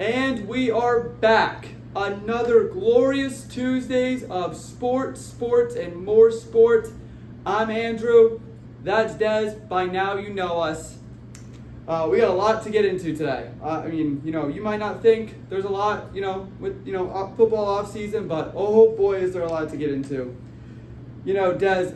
And we are back. Another glorious Tuesdays of sports, and more sports. I'm Andrew. That's Des. By now you know us. We got a lot to get into today. You might not think there's a lot, with, football off season, but oh boy, is there a lot to get into. Des,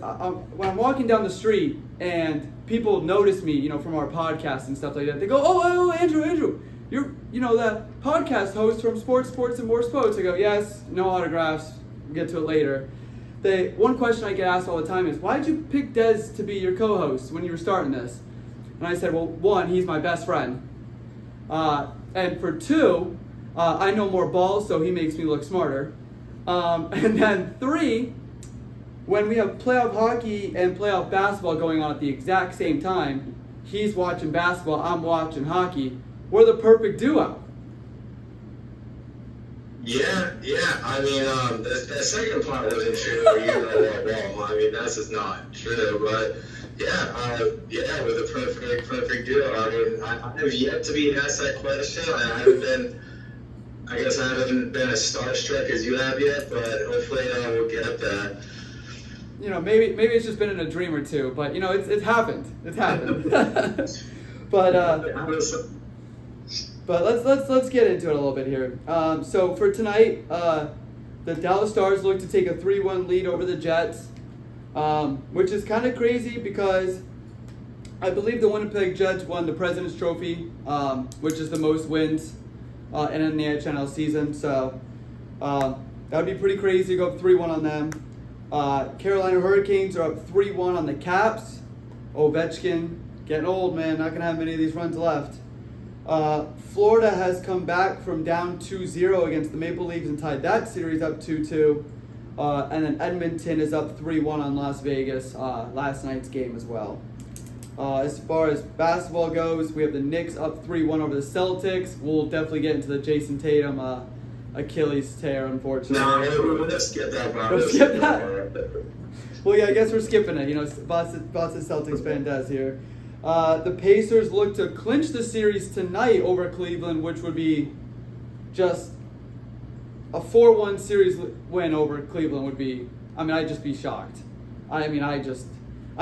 when I'm walking down the street and people notice me, from our podcast and stuff like that, they go, oh, Andrew, you're, the podcast host from Sports, and More Sports. I go, yes, no autographs, we'll get to it later. One question I get asked all the time is, why did you pick Des to be your co-host when you were starting this? And I said, well, one, he's my best friend. And for two, I know more balls, so he makes me look smarter. And then three, when we have playoff hockey and playoff basketball going on at the exact same time, he's watching basketball, I'm watching hockey. We're the perfect duo. Yeah. The second part wasn't true. That's just not true. But with a perfect duo. I have yet to be asked that question. I haven't been as starstruck as you have yet, but hopefully we'll get that. Maybe it's just been in a dream or two, but it's happened. It's happened. But let's get into it a little bit here. So for tonight, the Dallas Stars look to take a 3-1 lead over the Jets, which is kind of crazy because I believe the Winnipeg Jets won the President's Trophy, which is the most wins in an NHL season. So that would be pretty crazy to go up 3-1 on them. Carolina Hurricanes are up 3-1 on the Caps. Ovechkin getting old, man. Not going to have many of these runs left. Florida has come back from down 2-0 against the Maple Leafs and tied that series up 2-2. And then Edmonton is up 3-1 on Las Vegas, last night's game as well. As far as basketball goes, we have the Knicks up 3-1 over the Celtics. We'll definitely get into the Jason Tatum Achilles tear, unfortunately. No, let's skip that part. Let's skip that? Well, yeah, I guess we're skipping it. Boss of Celtics fan does here. The Pacers look to clinch the series tonight over Cleveland, which would be just a 4-1 series win over Cleveland would be. I'd just be shocked. I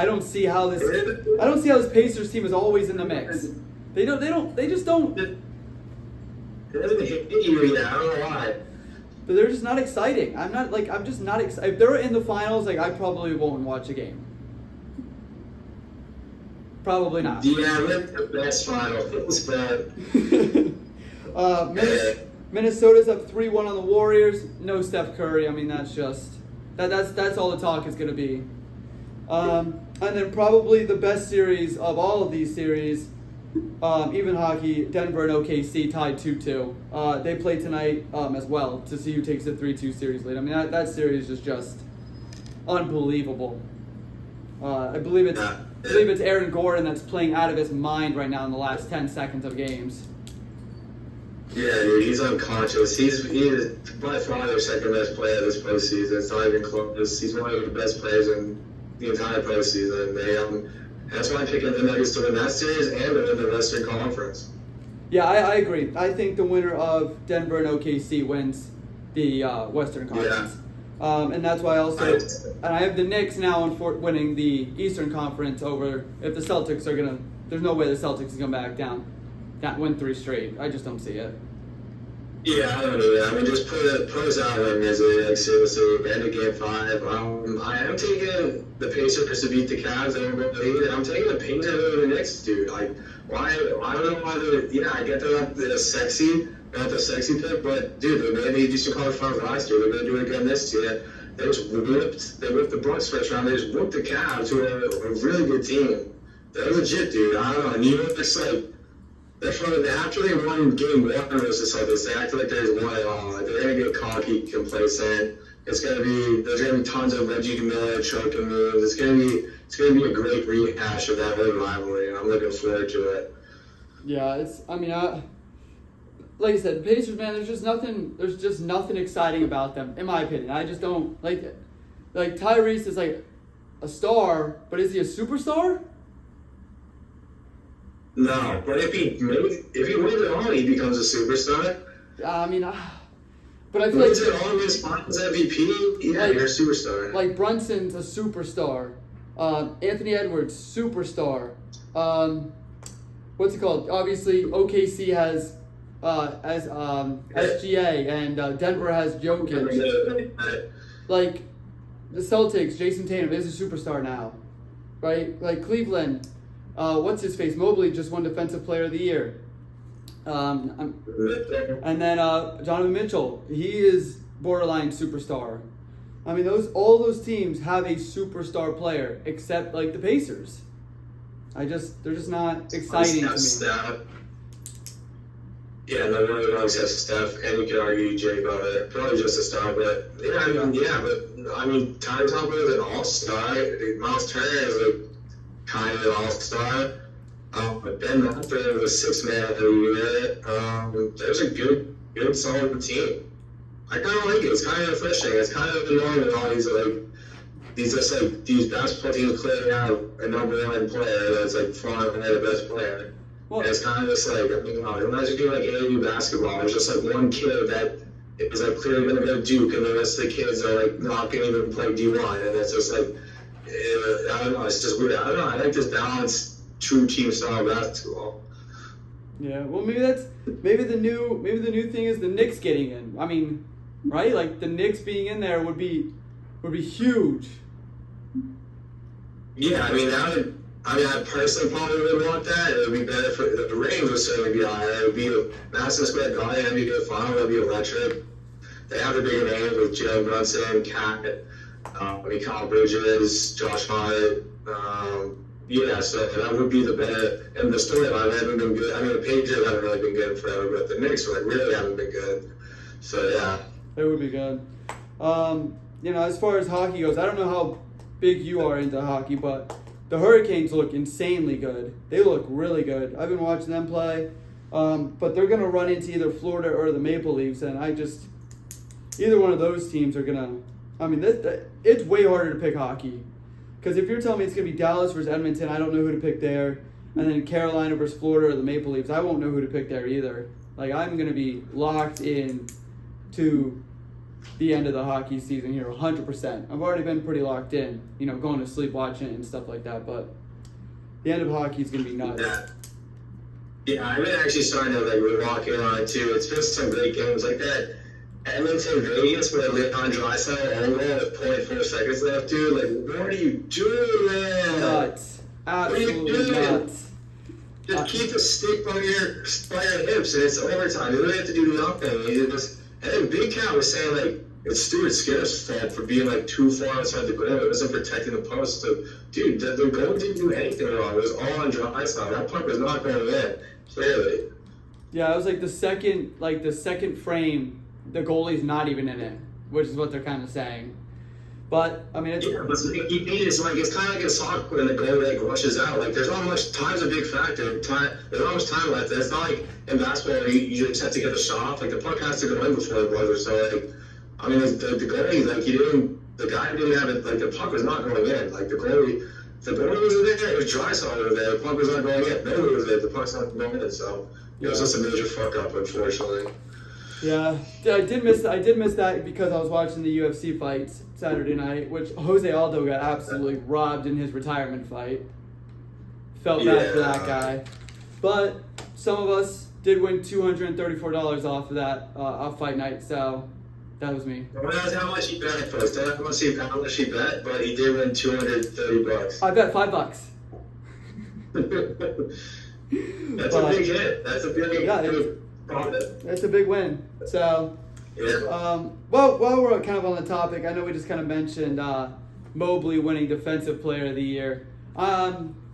don't see how this Pacers team is always in the mix. They just don't. It doesn't hit you yet. I don't know why. But they're just not exciting. I'm just not excited. If they're in the finals, I probably won't watch a game. Probably not. Yeah, that's the best final. It was bad. Minnesota's up 3-1 on the Warriors. No Steph Curry. That's all the talk is going to be. And then probably the best series of all of these series, even hockey, Denver and OKC tied 2-2. They play tonight as well to see who takes the 3-2 series lead. That series is just unbelievable. I believe it's Aaron Gordon that's playing out of his mind right now in the last 10 seconds of games. Yeah, dude, he's unconscious. He is by far their second best player this postseason. It's not even close. He's one of the best players in the entire postseason. That's why I'm picking the Nuggets to win that series and to win the Western Conference. Yeah, I agree. I think the winner of Denver and OKC wins the Western Conference. Yeah. And that's why I have the Knicks now winning the Eastern Conference over, if the Celtics are going to, there's no way the Celtics can come back down, win 3 straight. I just don't see it. Yeah, I don't know that. Just put us out in misery, seriously, end of game 5. I am taking the Pacers to beat the Cavs, and I'm taking the Pacers over the Knicks, dude. Why? I don't know why I get they're sexy. Not the sexy pick, but dude, they made the Eastern Conference Finals last year. They're going to do it again this year. They whipped the Bucks first round. They just whooped the Cavs, who are a really good team. They're legit, dude. I don't know. New York's after they won game 1 versus the Celtics, they acted like they just won it all. They're going to get cocky, complacent. There's going to be tons of Reggie Miller choking moves. It's going to be a great rehash of that whole rivalry, and I'm looking forward to it. Yeah, like I said, the Pacers, man, there's just nothing exciting about them, in my opinion. I just don't like Tyrese is like a star, but is he a superstar? No, but if he wins it all, he becomes a superstar. I mean, but I feel Wins like it all, wins Finals MVP. Yeah, Like- you're a superstar. like Brunson's a superstar. Anthony Edwards, superstar. What's it called? Obviously, OKC has SGA, and Denver has Jokic. Like the Celtics, Jason Tatum is a superstar now, right? Like Cleveland, what's his face? Mobley just won Defensive Player of the Year. And then Donovan Mitchell, he is borderline superstar. I mean, all those teams have a superstar player, except like the Pacers. They're just not exciting to me. Steph. Yeah, no one else has Steph, and you can argue Jay Butler, probably just a star, but I mean, Ty Thompson is an all-star. Miles Turner is kind of an all-star. But Ben Mathurin was a 6-man of the year. There's a good, solid team. I kind of like it. It's kind of refreshing. It's kind of annoying when all these basketball teams play out a number one player that's far and away the best player. Well, and it's kind of just imagine doing AAU basketball. There's just one kid that is clearly going to go to Duke, and the rest of the kids are not going to even play D1, and it's just I don't know. It's just weird. I don't know. I like this balanced, true team style basketball. Yeah, well, maybe the new thing is the Knicks getting in. I mean, right? Like the Knicks being in there would be huge. Yeah, I personally probably would want that. It would be better for the ratings would certainly be higher. It would be a Madison Square Garden. It'd be a final. It'd be electric. They have the bigger names with Joe Brunson, Cat, Kyle Bridges, Josh Hart. So that would be the better. And the storyline hasn't been good. I mean, the Patriots haven't really been good forever, but the Knicks really haven't been good. So yeah, It would be good. As far as hockey goes, I don't know how big you are into hockey, but the Hurricanes look insanely good. They look really good. I've been watching them play, but they're gonna run into either Florida or the Maple Leafs, and either one of those teams are gonna. I mean, it's way harder to pick hockey. Because if you're telling me it's going to be Dallas versus Edmonton, I don't know who to pick there. And then Carolina versus Florida or the Maple Leafs, I won't know who to pick there either. I'm going to be locked in to the end of the hockey season here, 100%. I've already been pretty locked in, going to sleep watching it and stuff like that. But the end of hockey is going to be nuts. Yeah, I've been actually starting to walk in on it too. It's been some great games like that. Edmonton Vegas where Leon Draisaitl own goal with 0.4 seconds left, dude. What are you doing, man? Nuts. Absolutely nuts. Just keep the stick by your hips, and it's overtime. You don't have to do nothing. And then Big Cat was saying it's Stuart Skinner's fault for being too far outside the goal. It wasn't protecting the post. So, dude, the goal didn't do anything wrong. It was all on Draisaitl. That puck was not going in. Clearly. Yeah, it was the second frame. The goalie's not even in it, which is what they're kind of saying. But I mean, it's it's kind of like a soccer when the goalie rushes out. There's not much time's a big factor. There's not much time left. It's not like in basketball where you just have to get the shot off. The puck has to go in before the buzzer. So the goalie the guy didn't have it. The puck was not going in. The goalie wasn't there. It was Draisaitl over there. The puck was not going in. Nobody was there. The puck's not going in. So it was just a major fuck up, unfortunately. Yeah, I did miss that because I was watching the UFC fights Saturday night, which Jose Aldo got absolutely robbed in his retirement fight. Felt bad for that guy. But some of us did win $234 off of that off fight night, so that was me. Well, that's how much he bet first. I don't want to see how much he bet, but he did win $230. I bet $5. That's a big hit. That's a big hit. It's a big win. So, while we're kind of on the topic, I know we just kind of mentioned Mobley winning Defensive Player of the Year.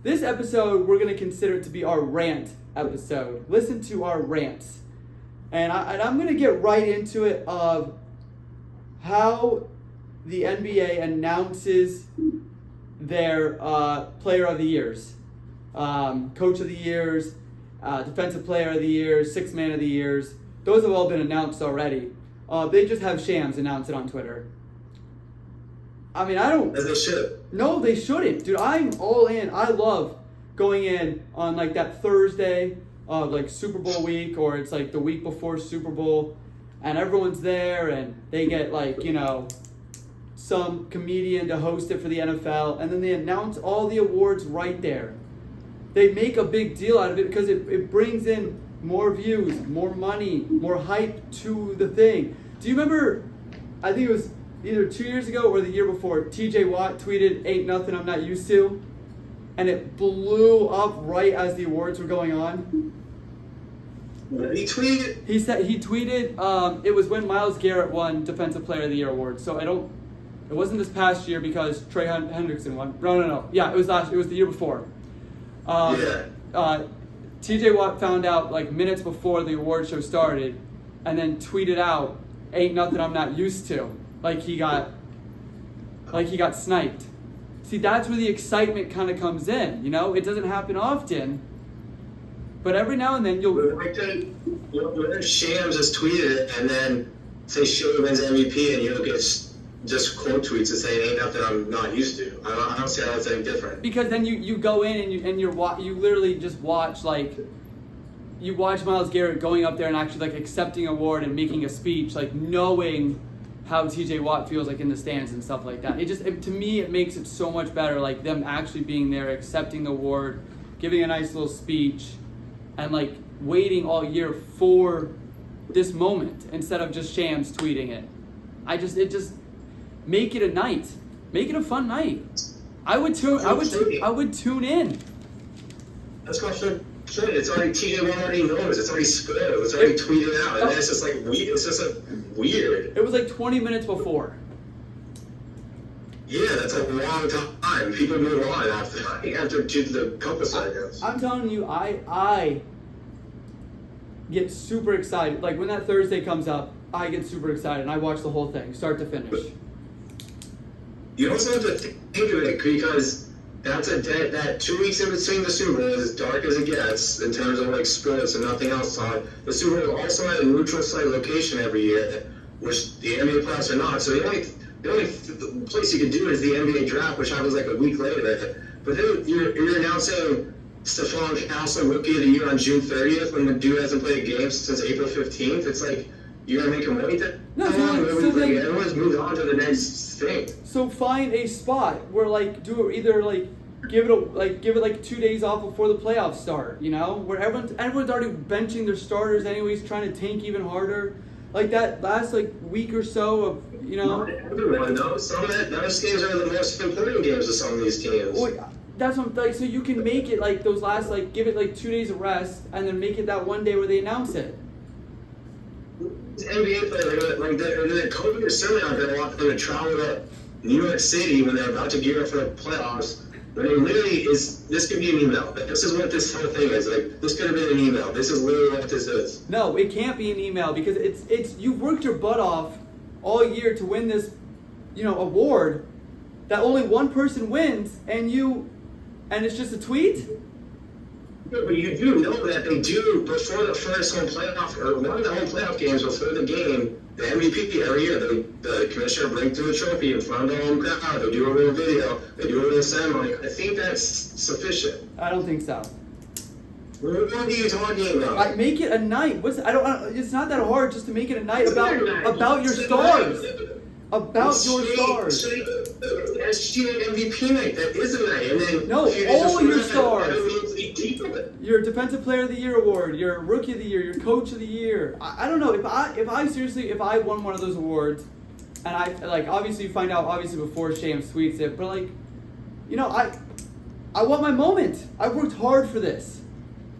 This episode, we're going to consider it to be our rant episode. Listen to our rants. And I'm going to get right into it of how the NBA announces their Player of the Years, Coach of the Years, Defensive Player of the Year, Sixth Man of the Years. Those have all been announced already. They just have Shams announce it on Twitter. I mean, I don't... As they should. No, they shouldn't. Dude, I'm all in. I love going in on like that Thursday of like Super Bowl week, or it's like the week before Super Bowl, and everyone's there and they get like, some comedian to host it for the NFL, and then they announce all the awards right there. They make a big deal out of it because it brings in more views, more money, more hype to the thing. Do you remember, I think it was either 2 years ago or the year before, TJ Watt tweeted, "Ain't nothing I'm not used to," and it blew up right as the awards were going on? What did he tweet? He tweeted, it was when Myles Garrett won Defensive Player of the Year award. So it wasn't this past year because Trey Hendrickson won. No. Yeah, it was the year before. TJ Watt found out like minutes before the award show started, and then tweeted out, "Ain't nothing I'm not used to." Like he got sniped. See, that's where the excitement kind of comes in. It doesn't happen often, but every now and then you'll. Shams just tweeted it, and then say Shea wins MVP, and you'll get just quote tweets that say "Ain't nothing I'm not used to." I don't see how that's any different. Because then you go in and you literally just watch you watch Myles Garrett going up there and actually like accepting an award and making a speech, like knowing how TJ Watt feels like in the stands and stuff like that. To me it makes it so much better, like them actually being there, accepting the award, giving a nice little speech, and like waiting all year for this moment instead of just Shams tweeting it. Make it a night. Make it a fun night. I would tune in. That's my shit. It's already TJ Watt already knows. It's already spoiled. It's already tweeted out, and then it's just like it's just weird. It was like 20 minutes before. Yeah, that's a long time. People move on after the couple seconds. I'm telling you, I get super excited. Like when that Thursday comes up, I get super excited and I watch the whole thing, start to finish. You also have to think of it because that 2 weeks in between the Super Bowl is as dark as it gets in terms of like sports and nothing else on. The Super Bowl also at a neutral site location every year, which the NBA playoffs are not. So the only place you can do it is the NBA draft, which happens like a week later. But then you're announcing Stephon Castle Rookie of the Year on June 30th when the dude hasn't played a game since April 15th. It's like, you're going to make him wait that long? Everyone's moved on to the next thing. So find a spot where give it 2 days off before the playoffs start, where everyone's already benching their starters anyways, trying to tank even harder. Like that last week or so of, Not everyone though. Those games are the most important games of some of these teams. Well, that's what I'm so you can make it those last give it 2 days of rest and then make it that one day where they announce it. NBA players, they're COVID or semi-out, they want them to travel to New York City when they're about to gear up for the playoffs. But it literally this could be an email. This is what this whole thing is. This could have been an email. This is literally what this is. No, it can't be an email because it's you've worked your butt off all year to win this, award that only one person wins and it's just a tweet? But you do know that they do, before the first home playoff, or one of the home playoff games before the game, the MVP every year, the commissioner brings through a trophy in front of the home crowd. They do a little video, they do a little ceremony. I think that's sufficient. I don't think so. What are you talking about? Make it a night. It's not that hard just to make it a night about your stars. About your stars. SGA MVP night. That is a night. And then no, all your stars. Your Defensive Player of the Year award, your Rookie of the Year, your Coach of the Year. I don't know if I won one of those awards, and I obviously you find out before Shams tweets it, but I want my moment. I've worked hard for this.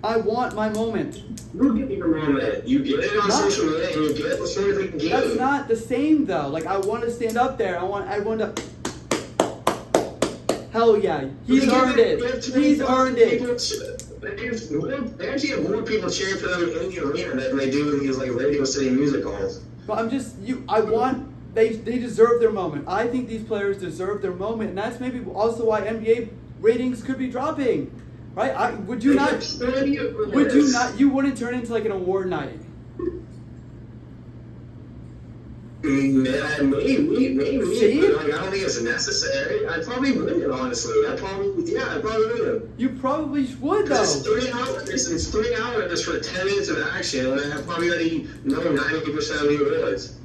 I want my moment. You get your moment. You get it on social media and you get it before the game. That's not the same though. I want to stand up there. I want everyone to. Hell yeah, he's earned it. He's earned it. They actually have more people cheering for them in the arena than they do in these Radio City music halls. But they deserve their moment. I think these players deserve their moment, and that's maybe also why NBA ratings could be dropping. Right? You wouldn't turn into an award night. Maybe. See? But like, I don't think it's necessary. I'd probably win it, honestly. I'd probably win You probably would, it. though. It's 3 hours. It's 3 hours for 10 minutes of action, and I probably already know 90% of the awards.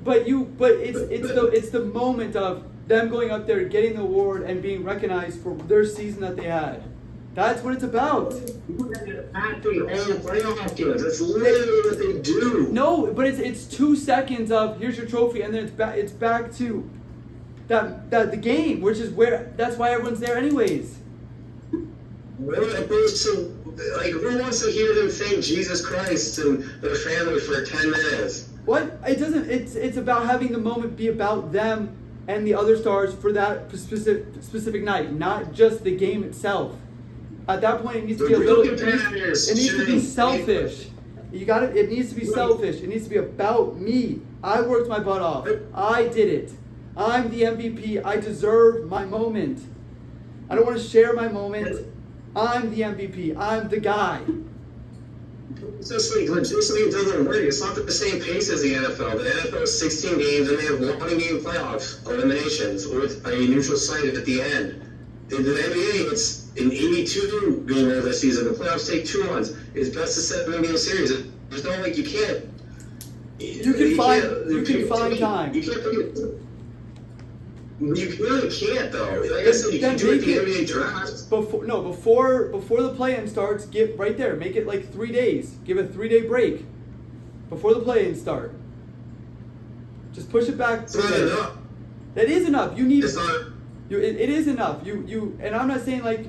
But it's the moment of them going up there, getting the award, and being recognized for their season that they had. That's what it's about. Acting all the playoff games. That's literally what they do. No, but it's 2 seconds of here's your trophy, and then it's back to that the game, which is that's why everyone's there anyways. What opposed to, like, who wants to hear them thank Jesus Christ and their family for 10 minutes? What? It doesn't. It's about having the moment be about them and the other stars for that specific night, not just the game itself. At that point, it needs to be a little. It needs to be selfish. You got it. It needs to be selfish. It needs to be about me. I worked my butt off. I did it. I'm the MVP. I deserve my moment. I don't want to share my moment. I'm the MVP. I'm the guy. It's just like, logistically, it doesn't work. It's not the same pace as the NFL. The NFL is 16 games, and they have one game playoffs, eliminations, with a neutral site at the end. In the NBA, it's an 82 game regular season. The playoffs take 2 months. It's best of 7 game series. There's no, like, you can't. You can find time. You can't pick it. You really can't, though. Like I said, you can do it the NBA draft. Before the play-in starts, give right there. Make it like 3 days. Give a 3-day break before the play-in start. Just push it back. It's not enough. That is enough. You need. It's not. It is enough. You and I'm not saying like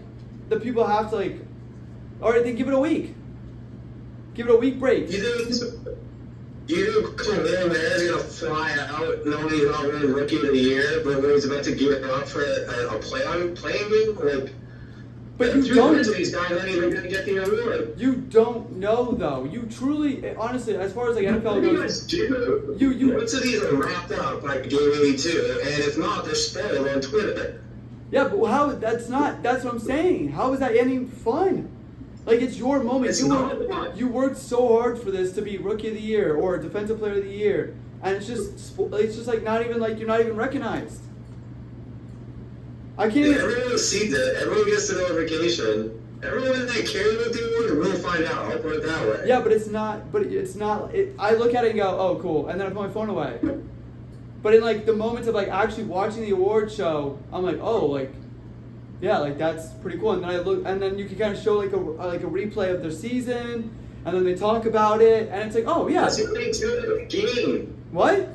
the people have to like. All right, then give it a week. Give it a week break. You think Khalil Mayer is going to fly out knowing he's not winning Rookie of the Year, but when he's about to gear up for a playing game? Like, but you don't. These guys aren't even going to get the award. You don't know, though. You truly, honestly, as far as like NFL goes, you. Most of these are wrapped up like Game 82, and if not, they're spoiled on Twitter. Yeah, but how? That's what I'm saying. How is that any fun? Like, it's your moment. You worked so hard for this to be Rookie of the Year or Defensive Player of the Year, and it's just like not even like you're not even recognized. I can't. Everyone sees it. Everyone gets the notification. Everyone that cares about the award will find out. I'll put it that way. Yeah, but it's not. But it's not. I look at it and go, "Oh, cool," and then I put my phone away. But in like the moments of like actually watching the award show, I'm like, "Oh, like." Yeah, like that's pretty cool. And then I look, and then you can kind of show like a replay of their season, and then they talk about it, and it's like, oh yeah. That's what they do at the game. What?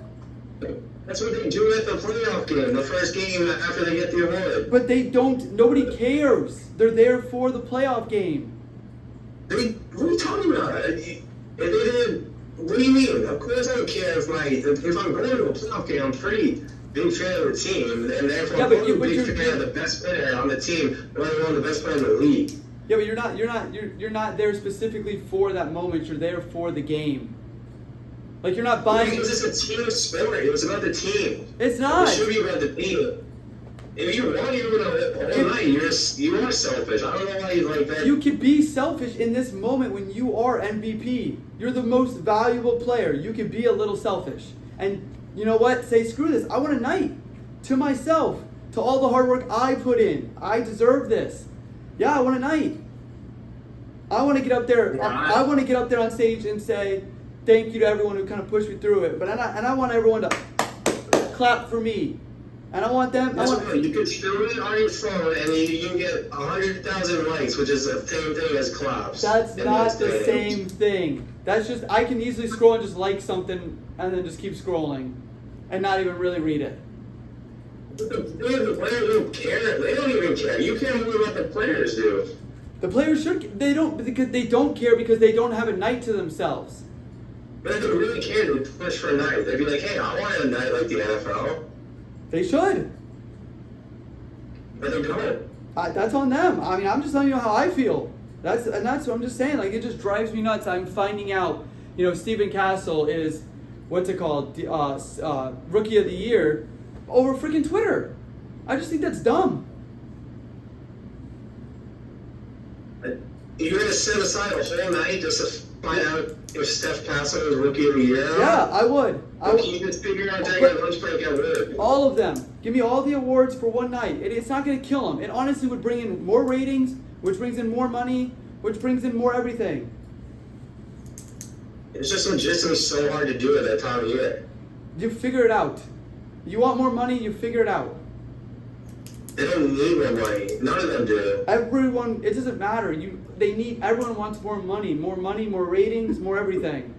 That's what they do at the playoff game, the first game after they get the award. But they don't. Nobody cares. They're there for the playoff game. What are you talking about? If they didn't, what do you mean? Of course I don't care if I'm going to a playoff game. I'm pretty big fan of the team, and therefore I'm a big fan of the best player on the team, let alone the best player in the league. Yeah, but you're not there specifically for that moment. You're there for the game. Like you're not buying. Because it's a team sport. It was about the team. It's not. It should be about the team. If you want, you're gonna all night. You are selfish. I don't know why you like that. You can be selfish in this moment when you are MVP. You're the most valuable player. You can be a little selfish and. You know what? Say, screw this. I want a night to myself, to all the hard work I put in. I deserve this. Yeah, I want a night. I want to get up there. Yeah. I want to get up there on stage and say thank you to everyone who kind of pushed me through it. But I want everyone to clap for me. And I want them. You could film it on your phone and you can get 100,000 likes, which is the same thing as claps. That's not the same thing. That's just, I can easily scroll and just like something and then just keep scrolling and not even really read it. The players don't care. They don't even care. You care more about the players do. The players should. They don't care because they don't have a night to themselves. But if they really care, they'd push for a night. They'd be like, hey, I want a night like the NFL. They should. But they don't. That's on them. I mean, I'm just telling you how I feel. That's what I'm just saying. Like, it just drives me nuts. I'm finding out, Stephen Castle is, what's it called, Rookie of the Year over freaking Twitter. I just think that's dumb. You're going to set aside a whole night just to find out if Steph Castle was Rookie of the Year? Yeah, I would. He just figured out taking a lunch break at work. All of them. Give me all the awards for one night. It's not going to kill him. It honestly would bring in more ratings, which brings in more money, which brings in more everything. It's just logistically so hard to do at that time of year. You figure it out. You want more money, you figure it out. They don't need more money. None of them do. Everyone, it doesn't matter. Everyone wants more money, more ratings, more everything.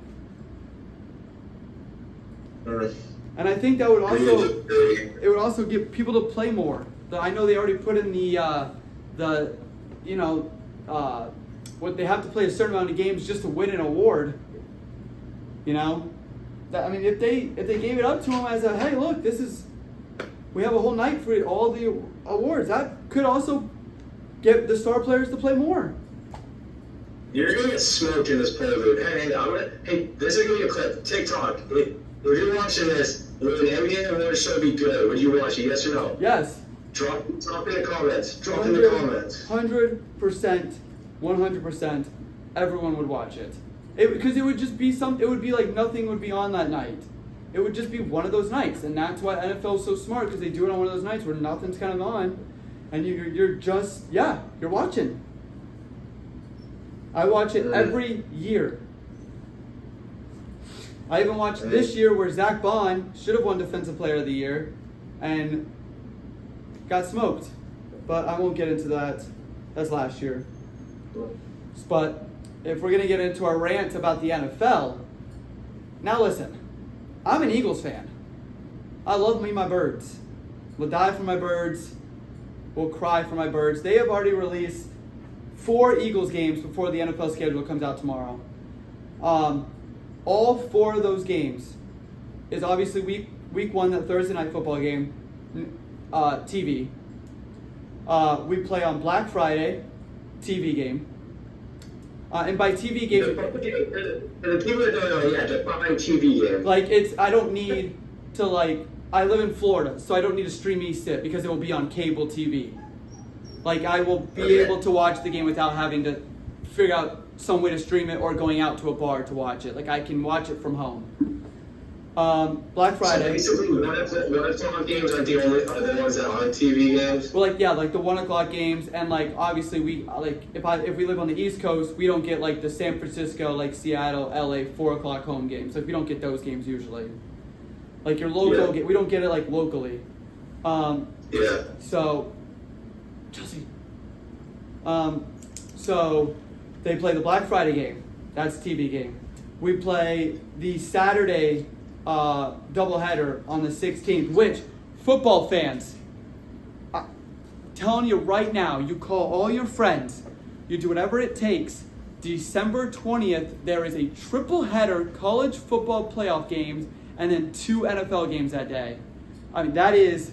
And I think that would also get people to play more. I know they already put in what they have to play a certain amount of games just to win an award. You know, if they gave it up to them as a, hey, look, we have a whole night for all the awards. That could also get the star players to play more. You're gonna get smoked in this poll, dude. Hey, this is gonna be a clip. TikTok. If you're watching this, would an NBA awards show be good? Would you watch it? Yes or no? Yes. Drop in the comments. Drop in the comments. 100%, 100%. Everyone would watch it. Because it would just be it would be like nothing would be on that night. It would just be one of those nights, and that's why NFL is so smart, because they do it on one of those nights where nothing's kind of on, and you're watching. I watch it every year. I even watched this year where Zach Bond should have won Defensive Player of the Year, and got smoked. But I won't get into that. That's last year. But if we're going to get into our rant about the NFL, now listen, I'm an Eagles fan. I love my birds. Will die for my birds. Will cry for my birds. They have already released 4 Eagles games before the NFL schedule comes out tomorrow. All 4 of those games is obviously week 1, that Thursday night football game, TV. We play on Black Friday, TV game. And by TV game, for the people that don't know, define TV game. I don't need to I live in Florida, so I don't need to stream eSIT because it will be on cable TV. I will be able to watch the game without having to figure out some way to stream it or going out to a bar to watch it. I can watch it from home. Black Friday. So basically, 1 o'clock games are the ones that aren't TV games. Well, the 1 o'clock games, and obviously we if we live on the East Coast, we don't get the San Francisco, Seattle, LA 4 o'clock home games. We don't get those games usually. Your local, we don't get it locally. So, Chelsea. So they play the Black Friday game. That's TV game. We play the Saturday doubleheader on the 16th, which football fans, I'm telling you right now, you call all your friends, you do whatever it takes. December 20th, there is a triple header college football playoff games and then 2 NFL games that day. That is,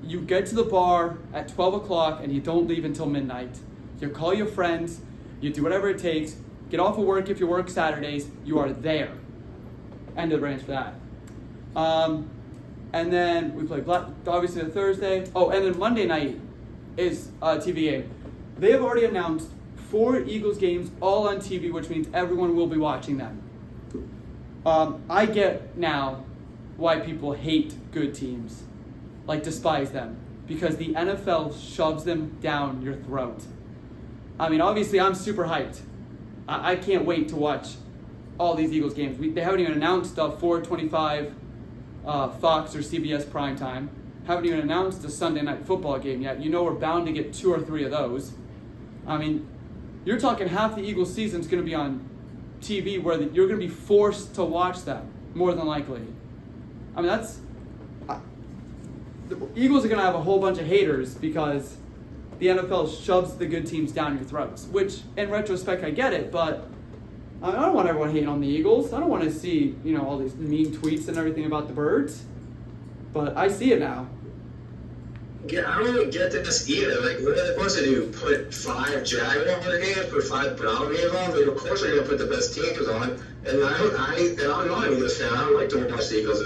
you get to the bar at 12 o'clock and you don't leave until midnight. You call your friends, you do whatever it takes, get off of work if you work Saturdays, you are there. End of the range for that. And then we play obviously the Thursday. Oh, and then Monday night is TV game. They have already announced 4 Eagles games all on TV, which means everyone will be watching them. I get now why people hate good teams, despise them, because the NFL shoves them down your throat. Obviously I'm super hyped. I can't wait to watch all these Eagles games. They haven't even announced the 4:25 Fox or CBS primetime. Haven't even announced the Sunday night football game yet. We're bound to get 2 or 3 of those. You're talking half the Eagles season is going to be on TV where you're going to be forced to watch them, more than likely. The Eagles are going to have a whole bunch of haters because the NFL shoves the good teams down your throats, which in retrospect I get it, but I don't want everyone hating on the Eagles. I don't want to see, all these mean tweets and everything about the birds. But I see it now. Yeah, I don't really get this either. What are they supposed to do? Put 5 Jaguar games, put 5 Brown games on? Of course they're going to put the best teams on. And I'm not an Eagles fan. I don't like to watch the Eagles.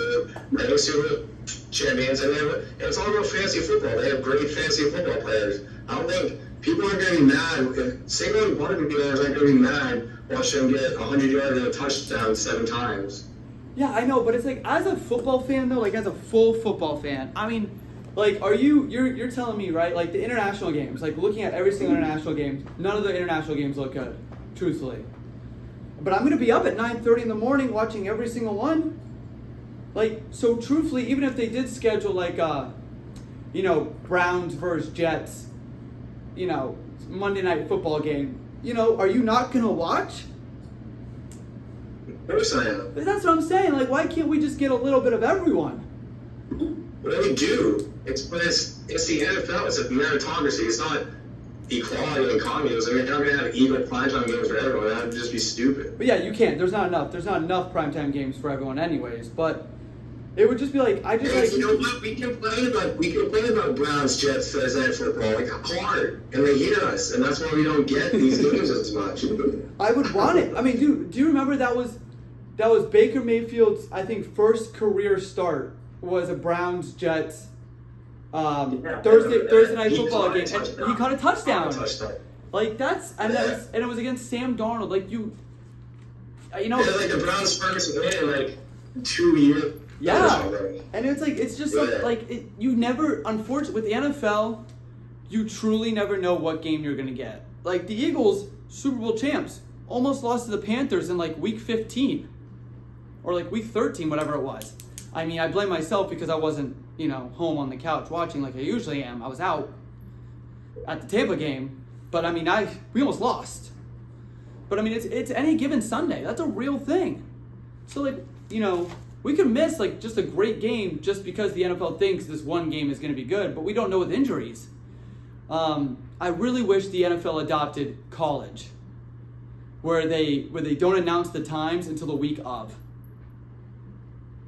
They're Super champions. And it's all about fantasy football. They have great fantasy football players. I don't think people are going to be mad. Single and Butterfield players aren't going to be mad watch them get 100 yards and a touchdown 7 times. Yeah, I know, but it's like, as a football fan though, like as a full football fan, I mean, like, you're telling me, right, like the international games, like looking at every single international game, none of the international games look good, truthfully. But I'm going to be up at 9:30 in the morning watching every single one. Like, so truthfully, even if they did schedule like, Browns versus Jets, Monday Night Football game, are you not going to watch? Of course I am. That's what I'm saying. Like, why can't we just get a little bit of everyone? What do we do? It's the NFL. It's a meritocracy. It's not equality and communism. You're not going to have equal primetime games for everyone. That would just be stupid. But yeah, you can't. There's not enough primetime games for everyone anyways. But it would just be like, You know what? We complain about Browns, Jets, Thursday Night Football like hard, and they hear us, and that's why we don't get these games as much. I would want it. I mean, dude, do you remember that was Baker Mayfield's, I think, first career start was a Browns Jets Thursday Night Football game, and he caught a touchdown. Like and it was against Sam Darnold. Like like the Browns first win in like 2 years. Yeah, and it's just you never, unfortunately, with the NFL, you truly never know what game you're gonna get. Like the Eagles, Super Bowl champs, almost lost to the Panthers in like week 15, or like week 13, whatever it was. I mean, I blame myself because I wasn't, home on the couch watching like I usually am. I was out at the Tampa game, but I mean, we almost lost. But I mean, it's any given Sunday. That's a real thing. So like, we could miss like just a great game just because the NFL thinks this one game is going to be good, but we don't know with injuries. I really wish the NFL adopted college, where they don't announce the times until the week of.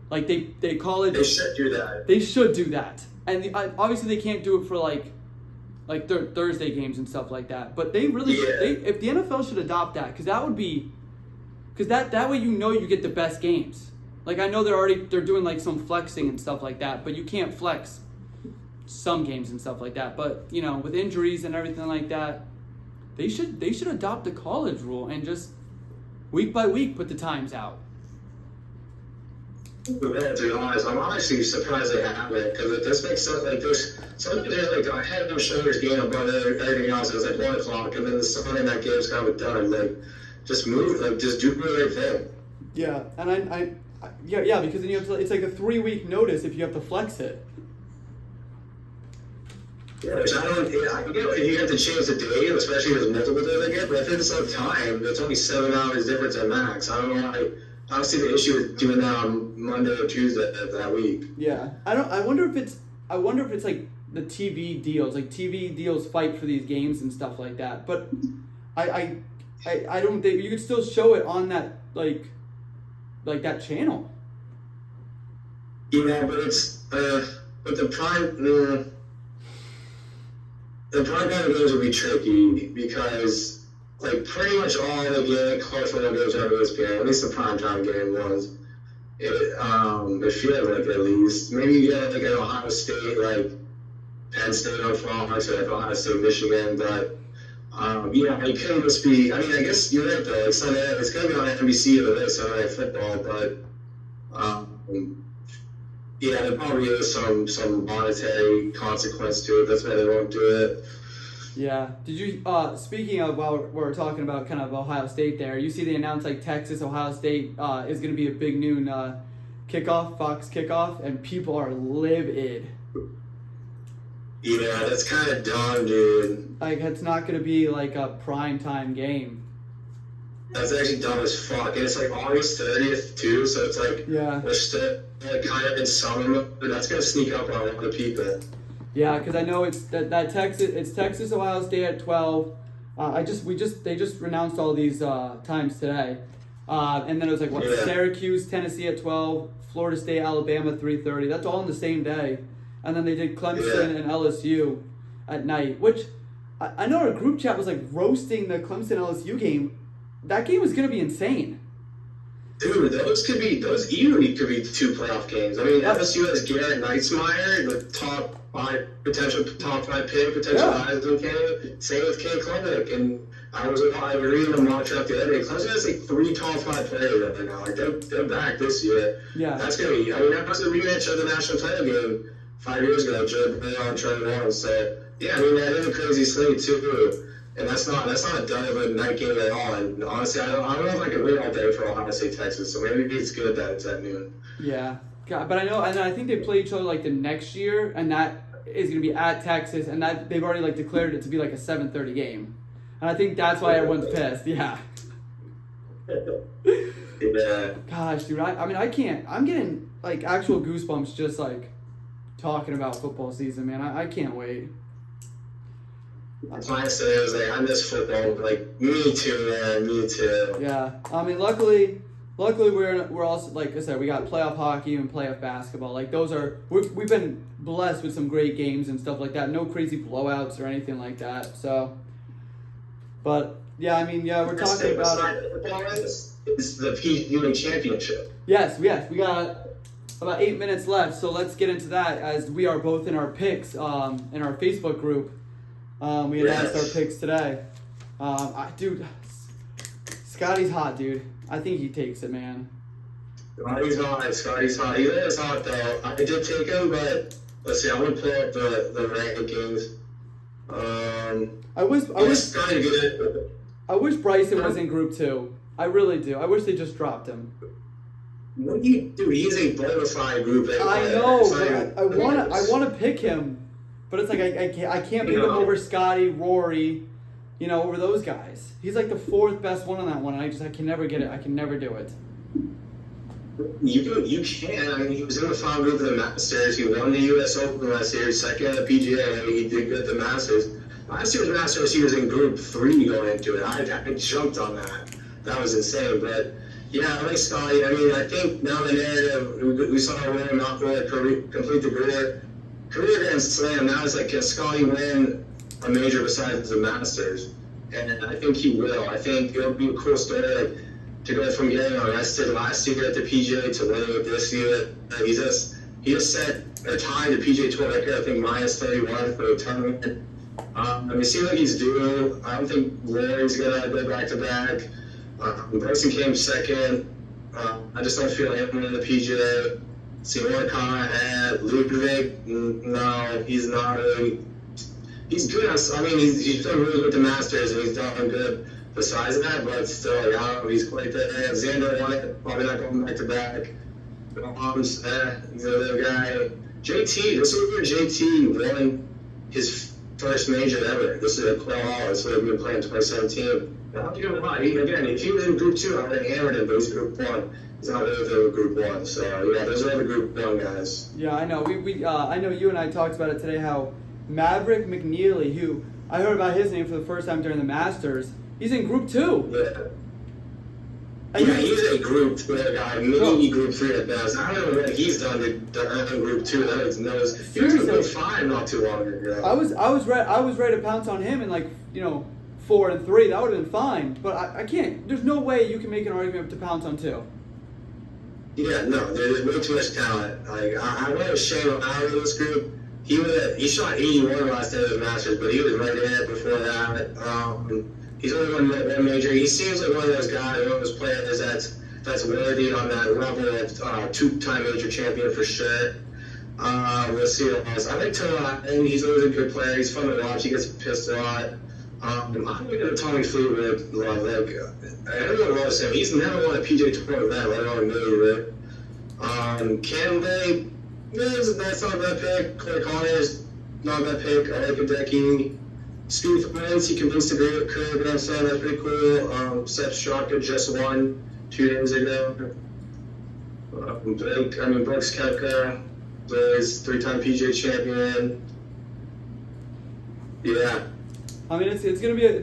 Like they college. They should do that. They should do that, and obviously they can't do it for like Thursday games and stuff like that. But they really should. If the NFL should adopt that, because that way you get the best games. Like I know they're doing like some flexing and stuff like that, but you can't flex some games and stuff like that. But with injuries and everything like that, they should adopt the college rule and just week by week put the times out. To be honest, I'm honestly surprised they haven't, because it does make sense. Like there's like I had no shoulders game above everything else. It was like 1 o'clock, and then the Sunday night game's kind of done. Like just move, like just do the right thing. Yeah, and yeah, because then you have to. It's like a 3-week notice if you have to flex it. Yeah, which I get if you have to change the day, especially if there's multiple days I get, but if it's like time, it's only 7 hours difference at max. I don't know why. I don't see the issue with doing that on Monday or Tuesday that week. Yeah, I wonder if it's like the TV deals, like TV deals fight for these games and stuff like that. But I don't think you could still show it on that like that channel. Yeah, but it's but the prime time games will be tricky because like pretty much all the college football games are on ESPN. At least the primetime game was. If you have like at least maybe you get like an Ohio State, like Penn State on Fox, or like Ohio State, Michigan, but it couldn't just be. I mean, I guess you're right though. It's gonna be on NBC or the Sunday Night Football, but there probably is some monetary consequence to it. That's why they won't do it. Yeah. Did you, speaking of, while we're talking about kind of Ohio State there, you see they announced like Texas, Ohio State is going to be a big noon kickoff, Fox kickoff, and people are livid. Yeah, that's kind of dumb, dude. Like, it's not going to be like a primetime game. That's actually dumb as fuck. And it's like August 30th, too, so it's like, we're still kind of in summer, but that's going to sneak up on a lot of people. Yeah, because I know it's Texas, Ohio State at 12. They just announced all these times today, and then it was like Syracuse, Tennessee at 12, Florida State, Alabama 3:30. That's all in the same day, and then they did Clemson and LSU at night. Which I know our group chat was like roasting the Clemson LSU game. That game was gonna be insane. Dude, those easily could be 2 playoff games. I mean, FSU has Garrett Knightsmeyer, the potential top 5 pick, potential Heisman candidate. Same with Kane Klubnik, and I was reading a mock draft the other day. Clemson has like 3 top 5 players right now. Like they're back this year. Yeah. That's gonna be. I mean, that was a rematch of the national title game 5 years ago. Joe Burrow and Trevor Lawrence. So yeah, I mean that is a crazy slate too. And that's not a dud of a night game at all. And honestly, I don't know if I could wait all day for Ohio State Texas. So maybe it's good that it's at noon. Yeah. God, but I know, and I think they play each other like the next year, and that is going to be at Texas, and that they've already like declared it to be like a 7:30 game, and I think that's why everyone's pissed. Yeah. Yeah. Gosh, dude, I mean, I can't. I'm getting like actual goosebumps just like talking about football season, man. I can't wait. That's why I said I was like, I miss football. Like me too, man. Me too. Yeah. I mean, luckily we're also, like I said, we got playoff hockey and playoff basketball. Like those are we've been blessed with some great games and stuff like that. No crazy blowouts or anything like that. So, but yeah, I mean, yeah, we're talking about it. It's the PGA Championship. Yes, we got about 8 minutes left, so let's get into that as we are both in our picks in our Facebook group. We announced our picks today. Dude, Scotty's hot, dude. I think he takes it, man. Scotty's hot. He is hot, though. I did take him, but let's see. I'm going to pull up the rankings. I wish Bryson was in Group 2. I really do. I wish they just dropped him. What do you do? He's a bona fide Group A. I know, but I want to pick him, but it's like I can't pick him over Scotty, Rory, over those guys. He's like the 4th best one on that one, and I can never get it. I can never do it. You can. I mean, he was in the final group of the Masters. He won the U.S. Open last year, second at the PGA. I mean, he did good at the Masters. Last year's Masters, he was in Group 3 going into it. I jumped on that. That was insane, but. Yeah, I like Scotty. I mean, I think now the narrative, we saw William McIlroy complete the career Grand Slam. Now it's like, can Scotty win a major besides the Masters? And I think he will. I think it'll be a cool story to go from getting arrested last year at the PGA to winning it this year. And he just set a tie to PGA Tour record, I think minus 31 for the tournament. I mean, it seems like he's due. I don't think Rory's going to go back-to-back. Bryson came second. I just don't feel him winning the PGA. Seymour had Ludwig. No, he's not really. He's good. I mean, he's done really good with the Masters, and he's done good besides that. But still, I don't know. He's quite there. Xander won it. Probably not going back to back. He's another guy. JT. This is where JT won his first major ever. This is a playoff. This would have been playing 2017. I'll give him a lot. Again, if he was in Group 2, I would have hammered him, but he's Group 1. He's not really in Group 1. So, yeah, those are the Group 1 guys. Yeah, I know. I know you and I talked about it today, how Maverick McNeely, who I heard about his name for the first time during the Masters, he's in Group 2. Yeah. He's a Group 2 guy, maybe Group 3 at best. I don't know what he's done to earn Group 2. That is knows. He was in Group 5 not too long ago. I was ready to pounce on him in 4 and 3. That would have been fine, but I can't. There's no way you can make an argument to pounce on 2. Yeah, no, there's way too much talent. I went with Shane Lowry in this group. He shot 81 last day of the Masters, but he was right in it before that. He's only won one major. He seems like one of those guys, one of those players that's worthy on that level of 2-time major champion for sure. Let's see what else. I like Tom, and he's always a good player. He's fun to watch. He gets pissed a lot. I'm looking at Tommy Fleetwood. Everyone loves him. He's never won a PGA Tour event, let alone major. Cantlay, that's not a bad pick. Clay Connors, not a bad pick. I like Hideki. Spieth wins. He convinced the great career Grand Slam. That's pretty cool. Seth Straka just won 2 days ago. Brooks Koepka, he's 3-time PGA champion. Yeah. I mean, it's gonna be a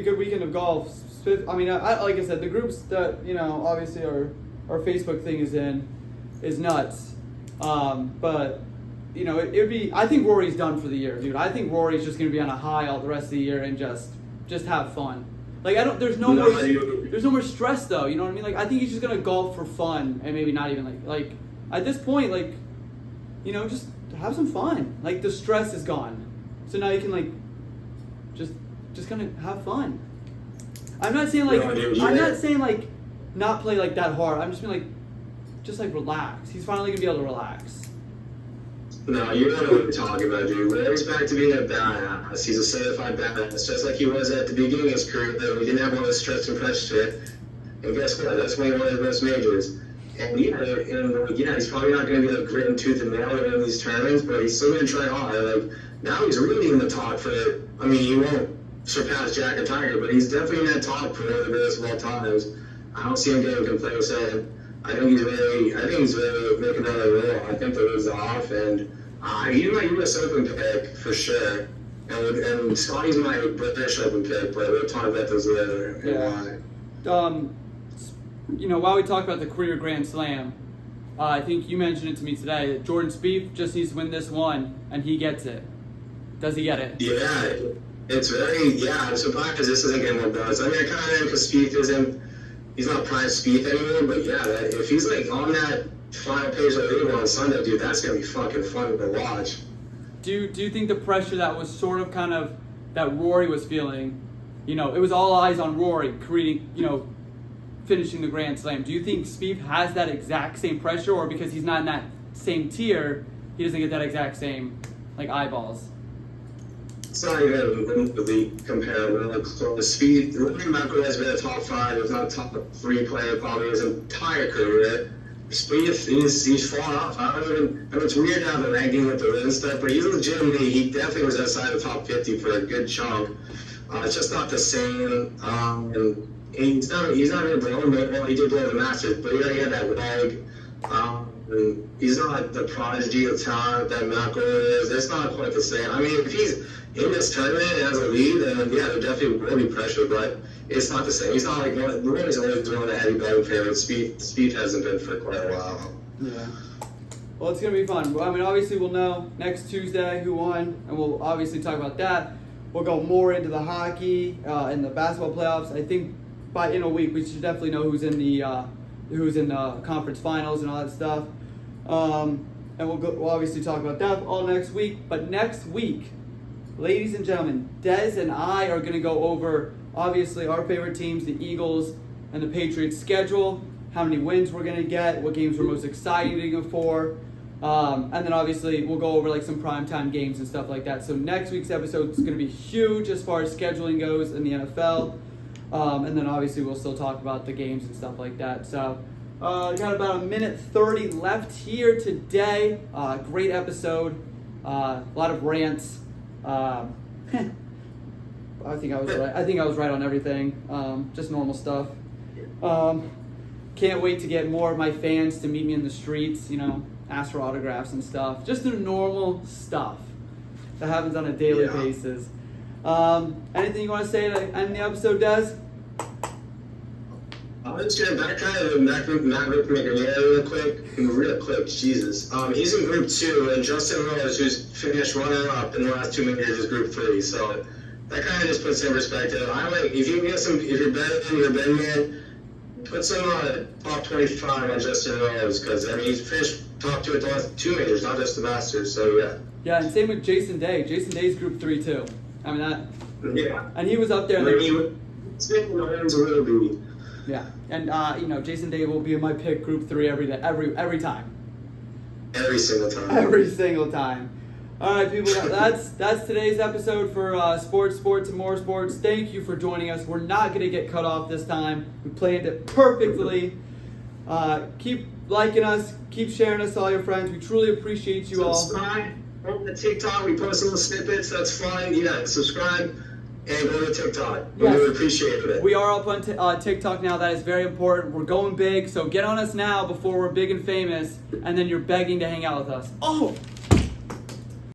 good weekend of golf. I mean, like I said, the groups that obviously our Facebook thing is nuts. But it'd be. I think Rory's done for the year, dude. I think Rory's just gonna be on a high all the rest of the year and just have fun. There's no more stress though. You know what I mean? I think he's just gonna golf for fun and maybe not even like at this point just have some fun. The stress is gone. So now you can just just gonna have fun. I'm not saying like No, dude, I'm yeah. not saying like not play like that hard. I'm just being like just like relax. He's finally gonna be able to relax. No, you don't know what you're talking about, dude. When he's back to being a badass, he's a certified badass, just like he was at the beginning of his career. Though he didn't have all this stress and pressure. And guess what? That's when he won his most majors. And he's probably not going to be like gritting tooth and nail in these tournaments, but he's still going to try hard. Like now, he's really in the talk for. I mean, he won't surpass Jack and Tiger, but he's definitely in that talk for one of the greatest of all times. I don't see him getting complacent. I think he's really making another roll. I think the league's off, and he's my U.S. Open pick for sure. And Scotty's my British Open pick, but we'll talk about those later. Yeah. While we talk about the career Grand Slam, I think you mentioned it to me today that Jordan Spieth just needs to win this one, and he gets it. Does he get it? Yeah, I'm surprised this isn't getting more buzz. I mean, I kind of am because Spieth he's not prime Spieth anymore, but yeah, if he's like on that final page of the league on Sunday, dude, that's going to be fucking fun to watch. Do you think the pressure that was sort of kind of, that Rory was feeling, it was all eyes on Rory, finishing the Grand Slam. Do you think Spieth has that exact same pressure, or because he's not in that same tier, he doesn't get that exact same, eyeballs? It's not even remotely comparable. Like, so the speed, Rory McIlroy has been a top 5, if not top 3 player probably his entire career. Spieth, he's fallen off. I mean, it's weird now the ranking with the win stuff, but he definitely was outside the top 50 for a good chunk. It's just not the same. And he's not really blown. Well, he did blow the Masters, but he had that leg. And he's not the prodigy of talent that McIlroy is. It's not quite the same. I mean, if he's in this tournament and has a lead, then yeah, there definitely will be pressure, but it's not the same. He's not like Rory's always one of the heavy betting favorites. Speed hasn't been for quite a while. Yeah. Well, it's gonna be fun. I mean, obviously we'll know next Tuesday who won, and we'll obviously talk about that. We'll go more into the hockey and the basketball playoffs. I think in a week we should definitely know who's in the conference finals and all that stuff. And we'll obviously talk about that all next week. But next week, ladies and gentlemen, Dez and I are going to go over, obviously, our favorite teams, the Eagles and the Patriots schedule, how many wins we're going to get, what games we're most excited for, and then obviously we'll go over some primetime games and stuff like that. So next week's episode is going to be huge as far as scheduling goes in the NFL, and then obviously we'll still talk about the games and stuff like that. So got about a minute 30 left here today. Great episode, a lot of rants. I think I was right on everything. Just normal stuff. Can't wait to get more of my fans to meet me in the streets, ask for autographs and stuff. Just the normal stuff that happens on a daily basis. Anything you want to say to end the episode, Des? Let's get back to Matt Ripmaker real quick, Jesus. He's in Group 2, and Justin Rose, who's finished runner-up in the last 2 majors, is Group 3. So that kind of just puts it in perspective. If you're betting man, put some top 25 on Justin Rose, because he's finished top 2 at the last 2 majors, not just the Masters. So yeah. Yeah, and same with Jason Day. Jason Day's Group 3 too. I mean that. Yeah. And he was up there. Yeah, and Jason Day will be in my pick Group 3 every day, every time. Every single time. Every single time. All right, people. That's today's episode for sports, and more sports. Thank you for joining us. We're not going to get cut off this time. We planned it perfectly. Keep liking us. Keep sharing us to all your friends. We truly appreciate you all. Subscribe. On the TikTok, we post little snippets. That's fine. Yeah, subscribe and go to TikTok. We Yes. really appreciate it. We are up on TikTok now. That is very important. We're going big, so get on us now before we're big and famous, and then you're begging to hang out with us. Oh!